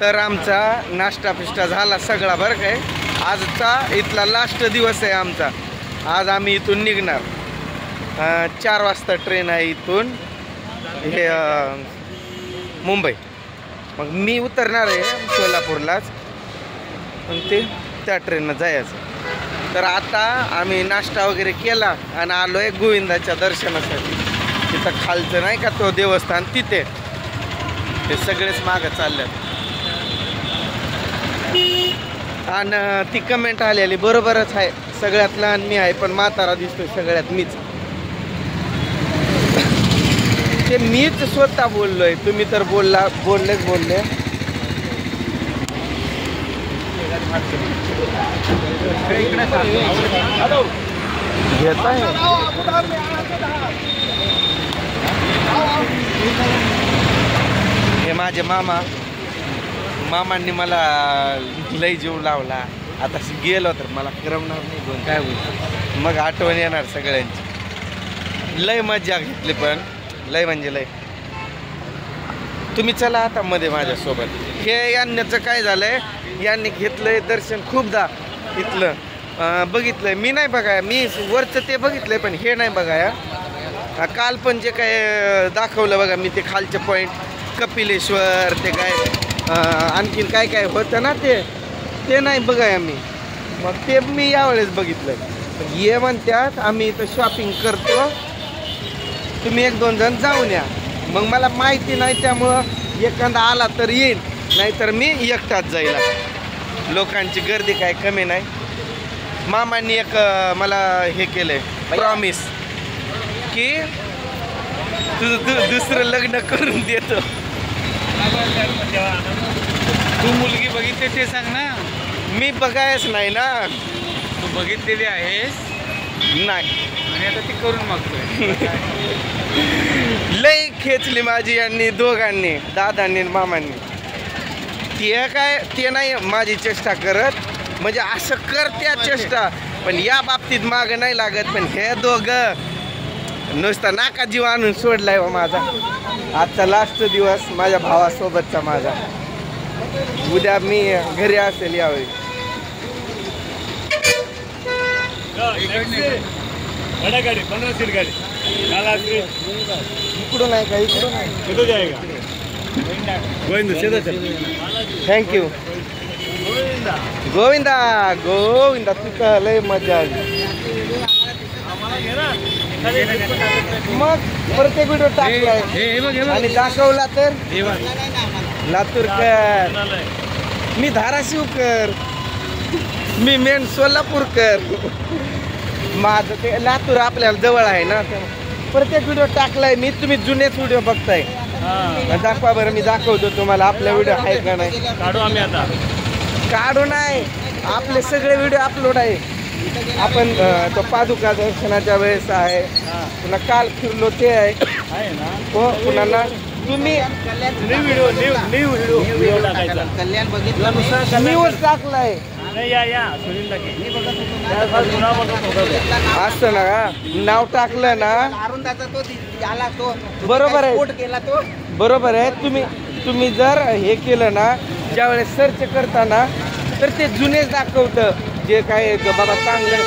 तर आमचा नाश्ता पिष्टा झाला सगळा बरं काय. आजचा इथला लास्ट दिवस आहे आमचा. आज आम्ही इथून निघणार. 4 वाजता ट्रेन आहे इथून हे मुंबई. मग मी उतरणार आहे सोलापूरलाच, मग ते त्या ट्रेननं जायचं. तर आता आम्ही नाश्ता वगैरे केला आणि आलो आहे गोविंदाच्या दर्शनासाठी. तिथं खालचं नाही का तो देवस्थान, तिथे ते सगळेच मागं चालल्यात. आणि ती कमेंट आलेली बरोबरच आहे, सगळ्यात लहान मी आहे पण म्हातारा दिसतोय सगळ्यात मीच. ते मीच स्वतः बोललोय, तुम्ही तर बोललेच बोलले. घेत आहे हे माझे मामांनी मला लय जीव लावला. आता गेलो तर मला करमणार नाही, दोन काय होईल. मग आठवण येणार सगळ्यांची. लय मजा घेतली पण लय म्हणजे लय. तुम्ही चला आता मध्ये माझ्यासोबत. हे यांचं काय झालंय, यांनी घेतलंय दर्शन खूपदा इथलं. बघितलंय मी, नाही बघाया मी वरचं ते बघितलंय पण हे नाही बघाया. काल पण जे काय दाखवलं बघा मी, ते खालचे पॉईंट कपिलेश्वर, ते काय आणखीन काय काय होतं ना ते नाही बघाया मी. मग ते मी यावेळेस बघितलं. ये म्हणतात आम्ही इथं शॉपिंग करतो, तुम्ही 1-2 जण जाऊन या. मग मला माहिती नाही, त्यामुळं एखादा आला तर येईल, नाहीतर मी एकटाच जाईल. लोकांची गर्दी काय कमी नाही. मामांनी एक मला हे केलंय प्रॉमिस की तुझं दुसरं लग्न करून देतो. तू मुलगी बघितली ते सांग ना. मी बघायच नाही ना. तू बघितलेली आहेस नाही आणि आता ती करून मागतोय. लय खेचली माझी यांनी दोघांनी, दादांनी आणि मामांनी. ते नाही माझी चेष्टा करत, म्हणजे असं करत्या चेष्टा, पण या बाबतीत मागं नाही लागत. पण हे दोघं नुसता नाका जीव आणून सोडलाय व माझा. आजचा लास्ट दिवस माझ्या भावासोबतचा माझा. उद्या मी घरी असेल यावेळी. गाड़ी 15 सीट गाड़ी इकडून नाही का, इकडून किधर जाएगा? गोविंद सीधा चल. थँक्यू गोविंदा. गोविंदा तुझं लय मजा आली. मग प्रत्येक व्हिडिओ टाकलाय आणि दाखवला तर लातूरकर, मी धाराशिवकर, मी मेन सोलापूरकर. माझं ते लातूर आपल्याला जवळ आहे ना. प्रत्येक व्हिडिओ टाकलाय मी. तुम्ही जुनेच व्हिडिओ बघताय. दाखवा बरं, मी दाखवतो तुम्हाला आपला व्हिडिओ आहे का नाही. काढू आम्ही आता. काढू नाही, आपले सगळे व्हिडिओ अपलोड आहे. आपण तो पादुका दर्शनाच्या वेळेस आहे, पुन्हा काल फिरलो ते आहे ना. हो, पुन्हा ना तुम्ही कल्याण बघितलं न्यूज टाकलाय असं ना का, नाव टाकलं ना. बरोबर आहे, बरोबर आहे. तुम्ही जर हे केलं ना, ज्यावेळेस सर्च करताना, तर ते जुनेच दाखवतं. जे काय बाबा चांगलं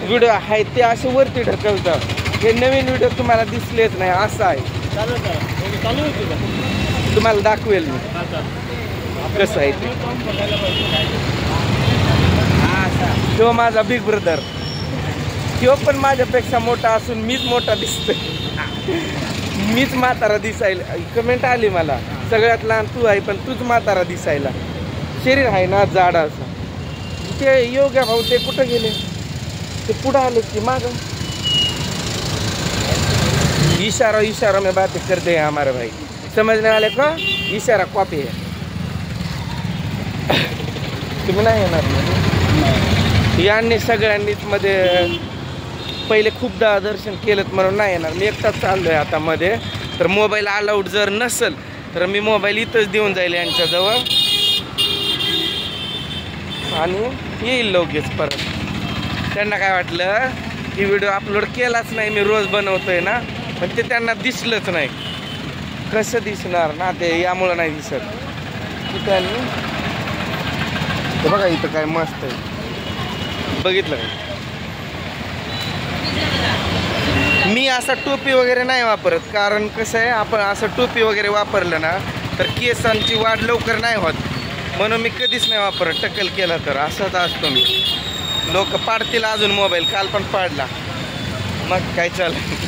व्हिडिओ आहे ते असे वरती ढकलतं. हे नवीन व्हिडिओ तुम्हाला दिसलेच नाही, असं आहे. तुम्हाला दाखवेल मी कसं आहे ते. तो माझा बिग ब्रदर, तो पण माझ्यापेक्षा मोठा असून मीच मोठा दिसतोय. मीच म्हातारा दिसायला. कमेंट आली मला, सगळ्यात लहान तू आहे पण तूच म्हातारा दिसायला. शरीर आहे ना जाड असं. ते योग्य भाऊ ते कुठं गेले, ते पुढं आले की मागं. इशारा में बातें करते हैं हमारे भाई, समझने वाले को इशारा कॉपी है. तुम्ही नाही येणार. यांनी सगळ्यांनीच मध्ये पहिले खूपदा दर्शन केलं म्हणून नाही येणार. मी एकटाच चाललोय आता मध्ये. तर मोबाईल अलाउड जर नसेल तर मी मोबाईल इथंच देऊन जाईल यांच्याजवळ आणि येईल लगेच परत. त्यांना काय वाटलं की व्हिडिओ अपलोड केलाच नाही, मी रोज बनवतोय ना, पण ते त्यांना दिसलंच नाही. कसं दिसणार ना, ते यामुळं नाही दिसत. कुठे आली ते बघा इथं काय मस्त आहे बघितलं का मी असा टोपी वगैरे नाही वापरत कारण कसं आहे आपण असं टोपी वगैरे वापरलं ना तर केसांची वाढ लवकर नाही होत म्हणून मी कधीच नाही वापरत टक्कल केला तर असाच असतो मी लोक पाडतील अजून मोबाईल काल पण पाडला मग काय चालेल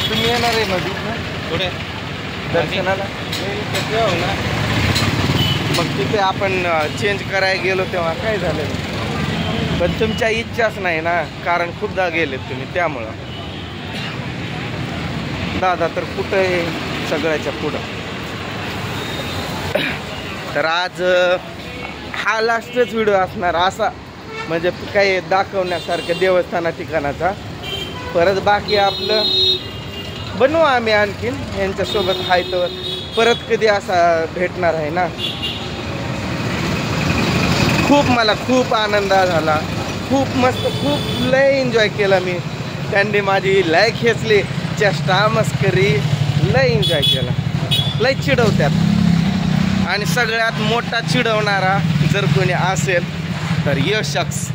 तुम्ही येणार आहे नदीत ना थोडे दर्शनाला ना मग तिथे आपण चेंज करायला गेलो तेव्हा काय झालं पण तुमच्या इच्छाच नाही ना कारण खूपदा गेलेत तुम्ही त्यामुळं दादा तर कुठं आहे सगळ्याच्या पुढं तर आज हा लास्टच व्हिडिओ असणार असा म्हणजे काही दाखवण्यासारखं देवस्थाना ठिकाणाचा परत बाकी आपलं बनवू आम्ही आणखीन यांच्यासोबत आहे तर परत कधी असा भेटणार आहे ना मला खूप आनंद झाला खूप मस्त खूप लय एन्जॉय केला मी त्यांनी माझी लय खेचली चेष्टा मस्करी लय एन्जॉय केला लय चिडवत्यात आणि सगळ्यात मोठा चिडवणारा जर कोणी असेल तर ये शख्स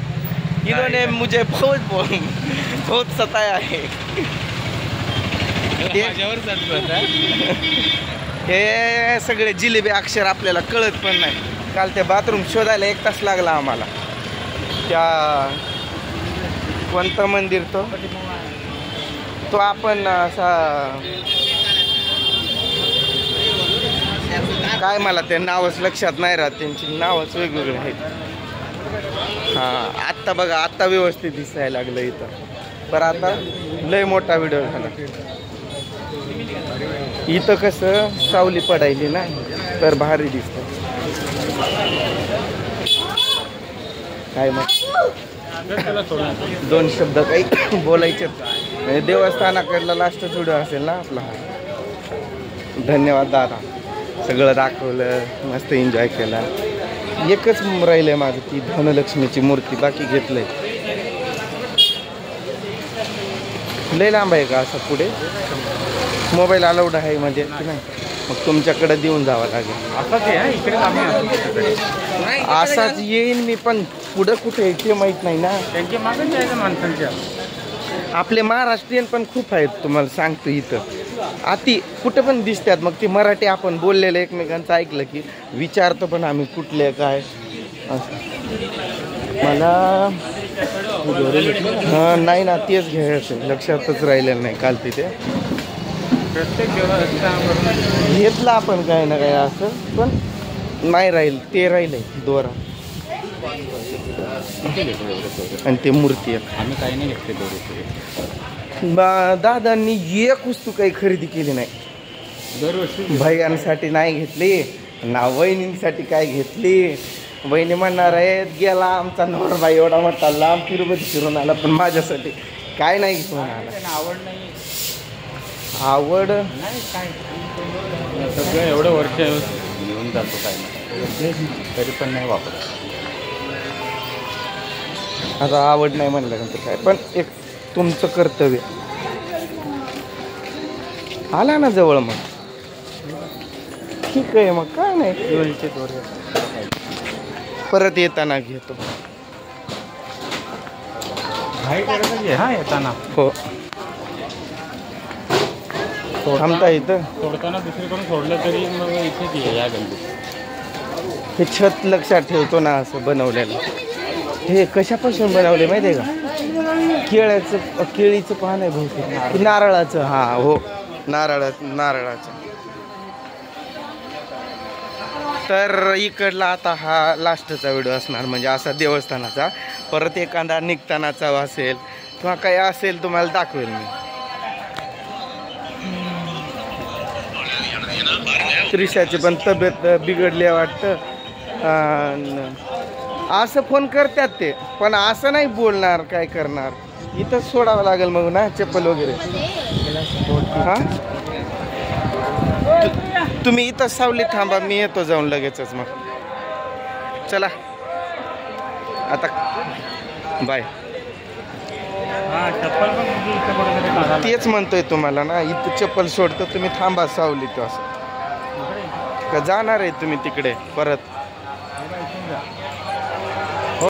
इन्होंने मुझे बहुत सताया है हे सगळे जिलेबी अक्षर आपल्याला कळत पण नाही काल ते बाथरूम शोधायला 1 तास लागला आम्हाला त्या कोणतं मंदिर तो आपण असा काय मला ते नावच लक्षात नाही राहत त्यांची नावच वेगवेगळे आहेत हां आत्ता बघा आत्ता व्यवस्थित दिसायला लागलं इथं पण आता लय मोठा व्हिडिओ झाला इथं कसं सावली पडायली ना तर भारी दिसतं काय मग 2 शब्द काही बोलायचे म्हणजे देवस्थानाकडला लास्टच व्हिडिओ असेल ना आपला धन्यवाद दादा सगळं दाखवलं मस्त एन्जॉय केला एकच राहिलंय माझं ती धनलक्ष्मीची मूर्ती बाकी घेतलंय लय लांब आहे का असं पुढे मोबाईल अलाउड आहे म्हणजे की नाही मग तुमच्याकडे देऊन जावं लागेल असाच येईन मी पण पुढं कुठे आहे ते माहीत नाही ना त्यांच्या मागे जायचं माणसांच्या आपले महाराष्ट्रीयन पण खूप आहेत तुम्हाला सांगतो इथं अति कुठं पण दिसतात मग ती मराठी आपण बोललेलं एकमेकांचं ऐकलं की विचारतो पण आम्ही कुठले काय मला नाही ना तेच घ्यायचं लक्षातच राहिलेलं नाही काल तिथे घेतलं आपण काय ना काय असं पण नाही राहील ते राहिलंय दोरा आणि ते मूर्ती आम्ही काही नाही घेतले दोरे दादांनी एक वस्तू काही खरेदी केली नाही दरवर्षी भैयांसाठी नाही घेतली ना वहिनींसाठी काय घेतली वहिनी म्हणणार आहेत गेला आमचा नवरबाई एवढा मोठा लांब तिरुपती फिरून आला पण माझ्यासाठी काय नाही घेऊन आला आवड नाही आवड नाही काय सगळं एवढं वर्ष घेऊन जातो काय नाही तरी पण नाही वापरत आता आवड नाही म्हणल्यानंतर काय पण एक तुमचं कर्तव्य आला ना जवळ मग ठीक आहे मग काय नाही परत येताना घेतो हा येताना हो थांबता इथं सोडताना दुसरीकडून सोडलं तरी मग इथेच ये या गल्लीत हे छत लक्षात ठेवतो ना असं बनवलेलं हे कशापासून बनवले माहिती आहे का केळीचं पान आहे बहुतेक नारळाचं हा हो नारळाचं तर इकडला आता हा लास्टचा व्हिडिओ असणार म्हणजे असा देवस्थानाचा परत एखादा निघतानाचा असेल किंवा काही असेल तुम्हाला दाखवेल मी त्रिशाची पण तब्येत बिघडली वाटतं असं फोन करतात ते पण असं नाही बोलणार काय करणार इथंच सोडावं लागेल मग ना चप्पल वगैरे हां तुम्ही इथं सावलीत थांबा मी येतो जाऊन लगेचच मग चला आता बाय तेच म्हणतोय तुम्हाला ना इथं चप्पल सोडतो तुम्ही थांबा सावलीत असं का जाणार आहे तुम्ही तिकडे परत?